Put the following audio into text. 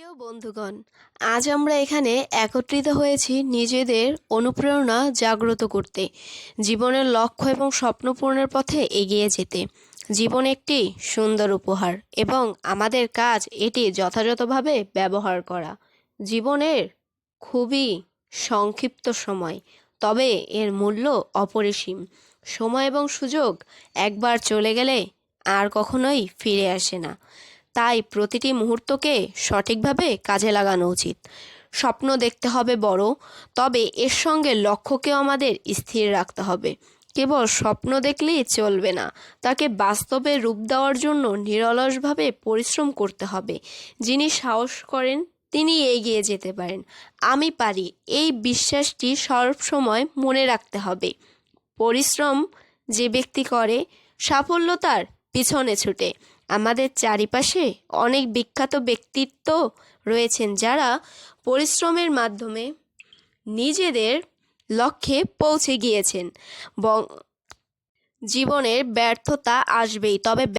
প্রিয় বন্ধুগণ, আজ আমরা এখানে একত্রিত হয়েছি নিজেদের অনুপ্রেরণা জাগ্রত করতে, জীবনের লক্ষ্য এবং স্বপ্ন পূরণের পথে এগিয়ে যেতে। জীবন একটি সুন্দর উপহার এবং আমাদের কাজ এটি যথাযথভাবে ব্যবহার করা। জীবনের খুবই সংক্ষিপ্ত সময়, তবে এর মূল্য অপরিসীম। সময় এবং সুযোগ একবার চলে গেলে আর কখনোই ফিরে আসে না। তাই প্রতিটি মুহূর্তকে সঠিকভাবে কাজে লাগানো উচিত। স্বপ্ন দেখতে হবে বড়, তবে এর সঙ্গে লক্ষ্যকেও আমাদের স্থির রাখতে হবে। কেবল স্বপ্ন দেখলেই চলবে না, তাকে বাস্তবে রূপ দেওয়ার জন্য নিরলসভাবে পরিশ্রম করতে হবে। যিনি সাহস করেন তিনি এগিয়ে যেতে পারেন। আমি পারি, এই বিশ্বাসটি সবসময় মনে রাখতে হবে। পরিশ্রম যে ব্যক্তি করে, সাফল্য তার পিছনে ছুটে। আমাদের চারিপাশে অনেক বিখ্যাত ব্যক্তিত্ব রয়েছেন যারা পরিশ্রমের মাধ্যমে নিজেদের লক্ষ্যে পৌঁছে গিয়েছেন। জীবনের ব্যর্থতা আসবেই, তবে